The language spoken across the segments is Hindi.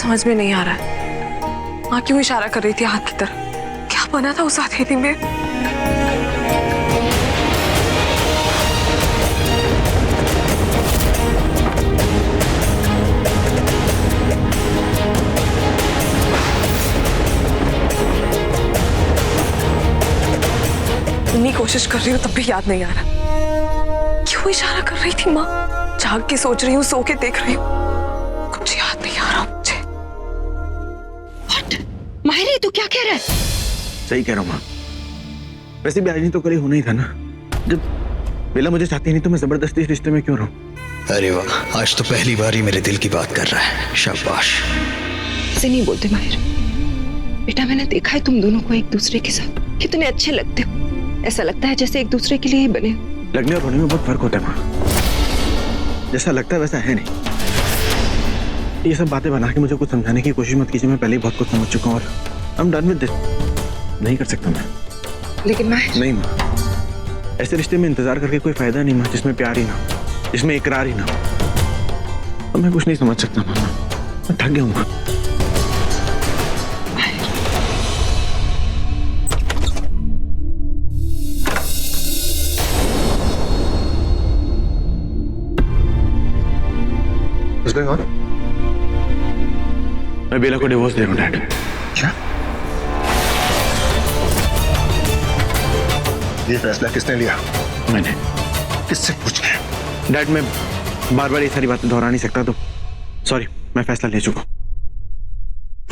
समझ में नहीं आ रहा है। माँ क्यों इशारा कर रही थी हाथ की तरफ? क्या बना था उस हथेली में? इतनी कोशिश कर रही हूँ तब भी याद नहीं आ रहा। क्यों इशारा कर रही थी माँ? जाग के सोच रही हूँ, सो के देख रही हूँ, कुछ याद नहीं आ रहा मुझे। माहिर, तू क्या कह रहा है? सही कह रहा हूँ माँ। वैसे भी आज नहीं तो कल ही होना ही था ना। जब बेला मुझे चाहती नहीं तो मैं जबरदस्ती इस रिश्ते में क्यों रहूं? अरे वाह, आज तो पहली बार ही मेरे दिल की बात कर रहा है। शाबाश। ऐसे नहीं बोलते माहिर। बेटा, मैंने देखा है तुम दोनों को एक दूसरे के साथ कितने अच्छे लगते हो। ऐसा लगता है जैसे एक दूसरे के लिए ही बने हो। लगने और होने में बहुत फर्क होता है माँ। जैसा लगता है वैसा है नहीं। ये सब बातें बना के मुझे कुछ समझाने की कोशिश मत कीजिए। मैं पहले ही बहुत कुछ समझ चुका हूँ और I'm done with this। नहीं कर सकता मैं। लेकिन माहिर। नहीं माँ, ऐसे रिश्ते में इंतजार करके कोई फायदा नहीं माँ, जिसमें प्यार ही ना हो, जिसमें इकरार ही ना हो। अब मैं कुछ नहीं समझ सकता माँ। मैं थक गया हूँ माँ। What's going on? मैं बेला को डिवोर्स दे रहा हूँ डैड। क्या? ये फैसला किसने लिया? मैंने। किससे पूछ के? डैड, मैं बार बार ये सारी बातें दोहरा नहीं सकता, तो सॉरी, मैं फैसला ले चुका हूँ।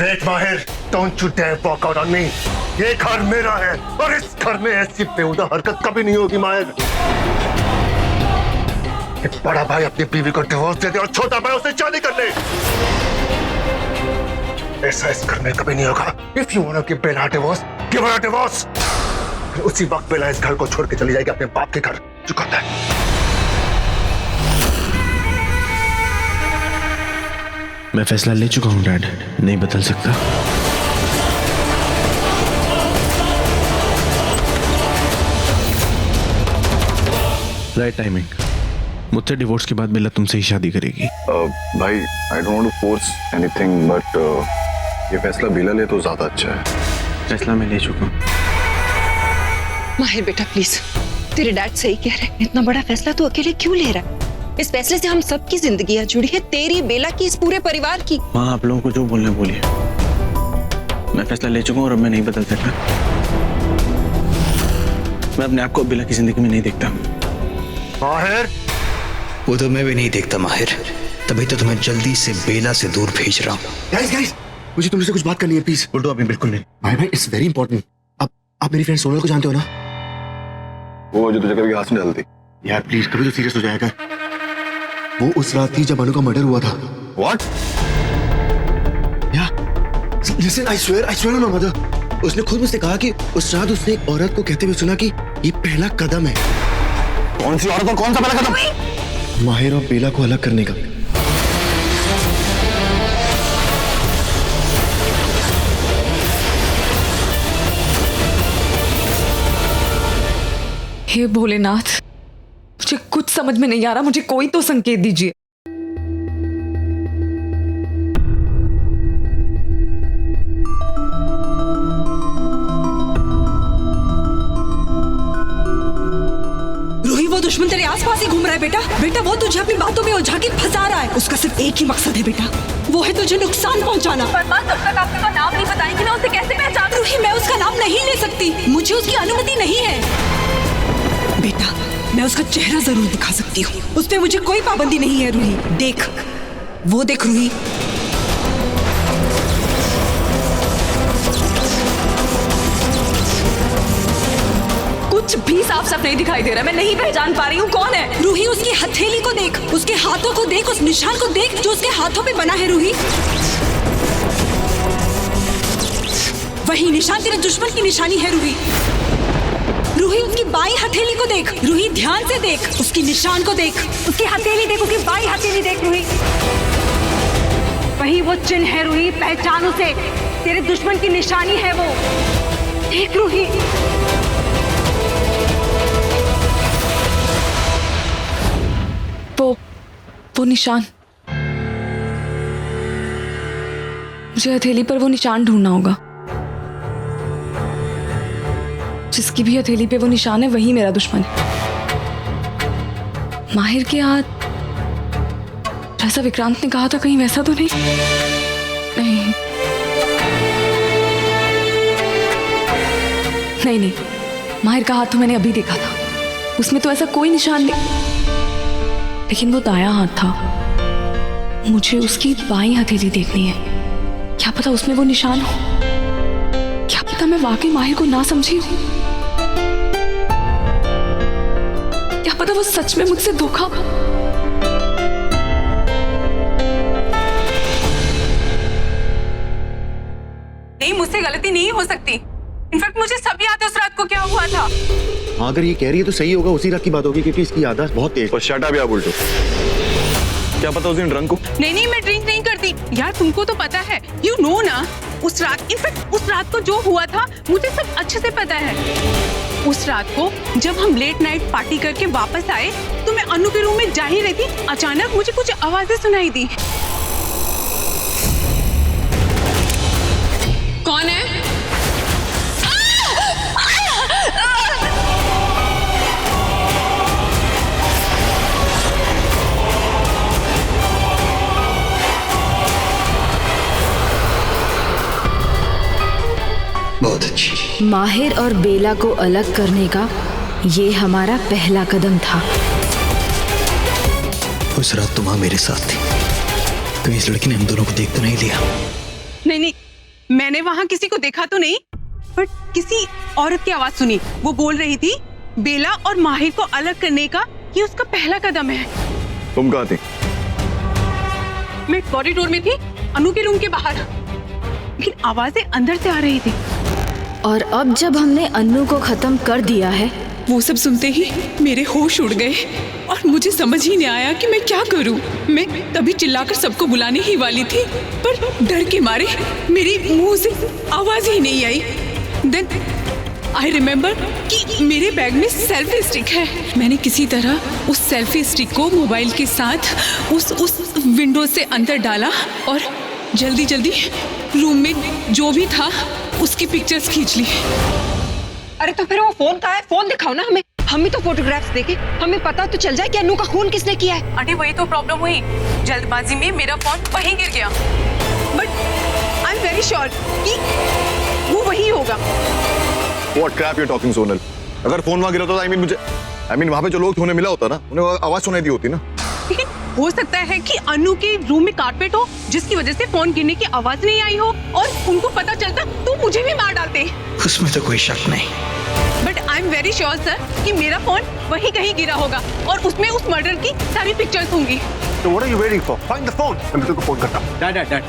Wait, माहिर, don't you dare walk out on me। ये घर मेरा है और इस घर में ऐसी बेहुदा हरकत कभी नहीं होगी माहिर। एक बड़ा भाई अपनी बीवी को डिवोर्स दे दे और छोटा भाई उसे शादी कर ले, ऐसा इस घर में कभी नहीं होगा। If you wanna give Bella a divorce, give her a divorce। उसी वक्त बेला इस घर को छोड़ के चली जाएगी अपने बाप के घर। चुका है। मैं फैसला ले चुका हूँ डैड, नहीं बदल सकता। Right timing. मुझसे डिवोर्स के बाद बेला तुमसे ही शादी करेगी। भाई, I don't want to force anything, but ये फैसला बेला ले तो ज्यादा अच्छा है। फैसला मैं ले चुका हूँ। माहिर बेटा, प्लीज, तेरे डैड सही कह रहे हैं। इतना बड़ा फैसला तू अकेले क्यों ले रहा है? इस फैसले से हम सबकी जिंदगियां जुड़ी है, तेरी, बेला की, इस पूरे परिवार की। माँ, आप लोगों को जो बोलना है बोलिए। मैं फैसला ले चुका हूँ और अब मैं नहीं बदल सकता। मैं अपने आप को बेला की जिंदगी में नहीं देखता। माहिर, वो तो मैं भी नहीं देखता माहिर, तभी तो तुम्हें जल्दी से बेला से दूर भेज रहा हूँ। गाइस, मुझे तुमसे कुछ बात करनी है, प्लीज। उल्टो अभी बिल्कुल नहीं। भाई, इट्स वेरी इंपॉर्टेंट। आप मेरी फ्रेंड सोनल को जानते हो ना? वो जो तुझे कभी हाथ नहीं डालती। यार प्लीज, कभी तो सीरियस हो जाएगा। वो उस रात थी जब अनु का मर्डर हुआ था। What? Listen, I swear on my mother। उसने खुद मुझसे कहा कि उस रात उसने एक औरत को कहते हुए सुना कि ये पहला कदम है। कौन सी औरत और कौन सा पहला कदम? माहिर और बेला को अलग करने का। हे भोलेनाथ, मुझे कुछ समझ में नहीं आ रहा। मुझे कोई तो संकेत दीजिए। रूही, वो दुश्मन तेरे आसपास ही घूम रहा है बेटा। बेटा, वो तुझे अपनी बातों में उलझा के फंसा रहा है। उसका सिर्फ एक ही मकसद है बेटा, वो है तुझे नुकसान पहुंचाना। पर माँ, जब तक आप उसका नाम नहीं बताएंगी मैं उसे कैसे पहचानूं? रूही, मैं उसका नाम नहीं ले सकती, मुझे उसकी अनुमति नहीं है। बेटा, मैं उसका चेहरा जरूर दिखा सकती हूँ, उस पे मुझे कोई पाबंदी नहीं है। रूही, देख, वो देख रूही। कुछ भी साफ साफ नहीं दिखाई दे रहा। मैं नहीं पहचान पा रही हूँ कौन है। रूही, उसकी हथेली को देख, उसके हाथों को देख, उस निशान को देख जो उसके हाथों पे बना है। रूही, वही निशान तेरे दुश्मन की निशानी है। रूही, रूही, उसकी बाई हथेली को देख। रूही, ध्यान से देख, उसकी निशान को देख, उसकी हथेली देख, उसकी बाई हथेली देख। रूही, वही वो चिन्ह है। रूही, पहचान उसे, तेरे दुश्मन की निशानी है वो। देख रूही। वो निशान मुझे हथेली पर वो निशान ढूंढना होगा। जिसकी भी हथेली पे वो निशान है वही मेरा दुश्मन है। माहिर के हाथ जैसा विक्रांत ने कहा था, कहीं वैसा तो नहीं? नहीं नहीं नहीं, माहिर का हाथ तो मैंने अभी देखा था, उसमें तो ऐसा कोई निशान नहीं। लेकिन वो दायां हाथ था, मुझे उसकी बाईं हथेली देखनी है। क्या पता उसमें वो निशान हो, क्या पता मैं वाकई माहिर को ना समझी हूं, क्या पता वो सच में मुझसे धोखा। नहीं, मुझसे गलती नहीं हो सकती। इनफैक्ट मुझे सब याद है उस रात को क्या हुआ था। हाँ, अगर ये कह रही है तो सही होगा, उसी रात की बात होगी, क्योंकि इसकी याददाश्त बहुत तेज। और शट अप यार बुल्टू, क्या पता उस दिन ड्रंक को। नहीं, मैं ड्रिंक नहीं करती यार, तुमको तो पता है, यू नो ना उस रात, इनफैक्ट उस रात को जो हुआ था मुझे सब अच्छे से पता है। उस रात को जब हम लेट नाइट पार्टी करके वापस आए तो मैं अनु के रूम में जा ही रही थी, अचानक मुझे कुछ आवाजें सुनाई दी। कौन है? बहुत अच्छी। माहिर और बेला को अलग करने का ये हमारा पहला कदम था। उस रात तुम मेरे साथ थी, कहीं इस लड़की ने हम दोनों को देख तो नहीं लिया? नहीं, मैंने वहां किसी को देखा तो नहीं, बट किसी औरत की आवाज सुनी। वो बोल रही थी बेला और माहिर को अलग करने का ये उसका पहला कदम है। तुम कहाँ थी? मैं कॉरिडोर में थी, अनु के रूम के बाहर, लेकिन आवाजें अंदर से आ रही थी। और अब जब हमने अन्नू को खत्म कर दिया है, वो सब सुनते ही मेरे होश उड़ गए और मुझे समझ ही नहीं आया कि मैं क्या करूं। मैं तभी चिल्लाकर सबको बुलाने ही वाली थी, पर डर के मारे मेरी मुंह से आवाज ही नहीं आई। देन आई रिमेम्बर कि मेरे बैग में सेल्फी स्टिक है। मैंने किसी तरह उस सेल्फी स्टिक को मोबाइल के साथ उस विंडो से अंदर डाला और जल्दी जल्दी रूम में जो भी था उसकी पिक्चर्स खींच ली। अरे तो फिर वो फोन कहाँ है? फोन दिखाओ ना हमें, हम भी तो फोटोग्राफ्स देखें, हमें पता तो चल जाए कि अनु का खून किसने किया है। अरे वही तो प्रॉब्लम हुई, जल्दबाजी में मेरा फोन वहीं गिर गया, but I am very sure कि वो वही होगा। What crap you're talking, Sonal? अगर फोन वहाँ गिरा तो आई मीन वहाँ पे जो लोग थे उन्हें मिला होता ना, उन्हें आवाज सुनाई दी होती ना। लेकिन हो सकता है कि अनु के रूम में कारपेट हो जिसकी वजह से फोन गिरने की आवाज नहीं आई हो और उनको पता चलता तो मुझे भी मार डालते। उसमें तो कोई शक नहीं, but I am very sure sir कि मेरा फोन वहीं कहीं गिरा होगा और उसमें उस मर्डर की सारी पिक्चर्स होंगी। So what are you waiting for? Find the phone. मैं मित्तल को फोन करता हूँ। डैड,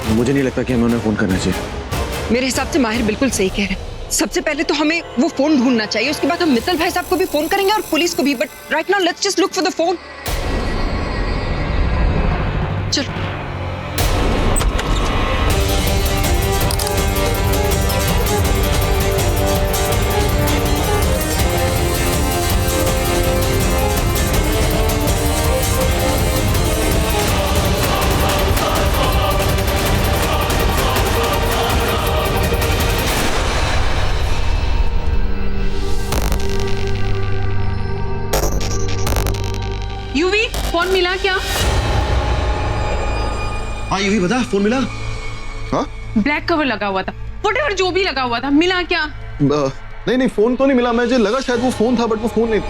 मुझे नहीं लगता कि हमें उन्हें फोन करना चाहिए। मेरे हिसाब से माहिर बिल्कुल सही कह रहे हैं। सबसे पहले तो हमें वो फोन ढूंढना चाहिए, उसके बाद हम मित्तल भाई साहब को भी फोन करेंगे और पुलिस को भी, but right now let's just look for the phone. चलो। यूवी, फोन मिला क्या? हाँ, ये भी बता, फोन मिला? हाँ? ब्लैक कवर लगा हुआ था, व्हाटएवर जो भी लगा हुआ था, मिला क्या? नहीं फोन तो नहीं मिला, मुझे लगा शायद वो फोन था, बट वो फोन नहीं था।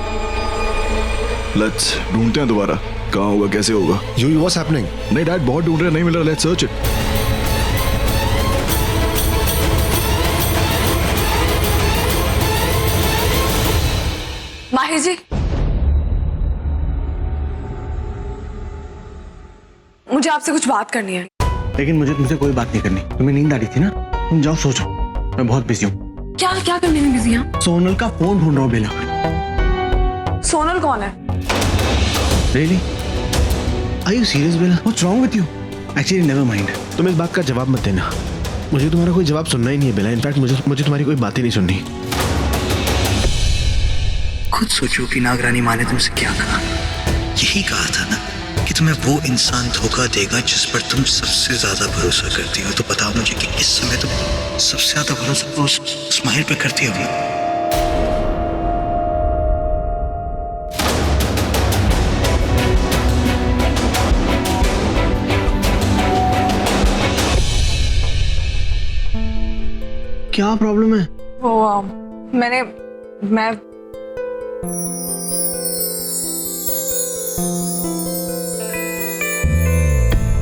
लेट्स ढूंढते हैं दोबारा, कहाँ होगा, कैसे होगा। UV, what's happening? नहीं डैड, बहुत ढूंढ रहे, नहीं मिल रहा, लेट्स सर्च इट। माहिर जी, मुझे आपसे कुछ बात करनी है। लेकिन मुझे तुमसे कोई बात नहीं करनी। तुम्हें नींद आ रही थी ना, तुम जाओ सोचो, मैं बहुत बिजी हूँ। क्या क्या करने में बिजी हैं? सोनल का फोन ढूंढ रहा हूँ बेला। सोनल कौन है? Really? Are you serious Bela? What's wrong with you? Actually never mind, तुम इस बात का जवाब मत देना, मुझे तुम्हारा कोई जवाब सुनना ही नहीं है बेला। इनफैक्ट मुझे तुम्हारी कोई बात ही नहीं सुननी। खुद सोचो कि नागरानी माँ ने तुमसे क्या कहा। यही कहा था ना कि तुम्हें वो इंसान धोखा देगा जिस पर तुम सबसे ज्यादा भरोसा करती हो। तो बताओ मुझे कि इस समय तुम सबसे ज्यादा भरोसा तो उस माहिर पे करती हो ना? क्या प्रॉब्लम है? वो मैं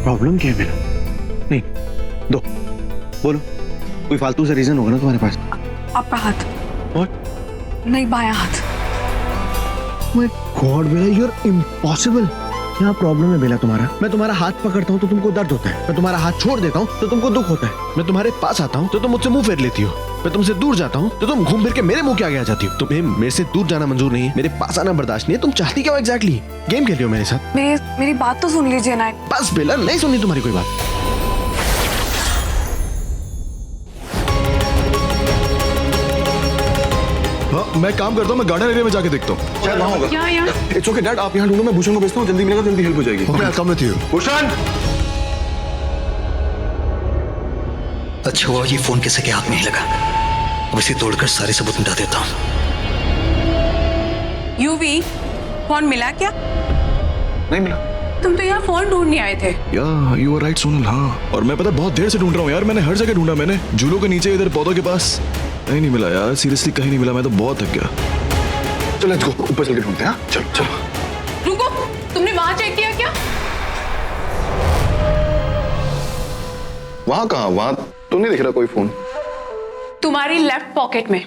प्रॉब्लम क्या है मेरा? नहीं, दो बोलो, कोई फालतू से रीजन होगा ना तुम्हारे पास? आपका हाथ। और नहीं, बायां हाथ। My god Bela, you are impossible. क्या प्रॉब्लम है बेला तुम्हारा? मैं तुम्हारा हाथ पकड़ता हूँ तो तुमको दर्द होता है, मैं तुम्हारा हाथ छोड़ देता हूँ तो तुमको दुख होता है, मैं तुम्हारे पास आता हूँ तो तुम मुझसे मुंह फेर लेती हो, मैं तुमसे दूर जाता हूँ तो तुम घूम फिर के मेरे मुंह के आगे आ जाती हो। तुम्हें मेरे से दूर जाना मंजूर नहीं है, मेरे पास आना बर्दाश्त नहीं है। तुम चाहती क्या हो एग्जैक्टली? गेम खेली हो मेरे साथ? मेरी बात तो सुन लीजिए ना। बस बेला, नहीं सुननी तुम्हारी कोई बात। हाँ, मैं काम करता हूँ, मैं गार्डन एरिया में जाके देखता हूँ। शायद वहाँ होगा। यहाँ इट्स ओके डैड, आप यहाँ ढूंढो, मैं भूषण को भेजता हूँ, जल्दी मिलेगा, जल्दी हेल्प हो जाएगी। Okay, come with you. Bhushan, अच्छा हुआ ये फोन किसी के हाथ में ही लगा। अब इसे तोड़कर सारे सबूत मिटा देता हूँ। यूवी, फोन मिला क्या? नहीं मिला। तुम तो यहाँ फोन ढूंढने आए थे। या यू आर राइट सोनल। हाँ, और मैं पता बहुत देर से ढूंढ रहा हूँ यार, मैंने हर जगह ढूंढा, मैंने झूलों के नीचे, इधर पौधों के पास, कहीं नहीं मिला यार, सीरियसली कहीं नहीं मिला। मैं तो बहुत थक गया। चलो लेट्स गो, ऊपर चल के ढूंढते हैं। हाँ? चलो चलो। रुको, तुमने वहाँ चेक किया क्या? वहाँ कहाँ? वहाँ तो नहीं दिख रहा कोई फोन। तुम्हारी लेफ्ट पॉकेट में।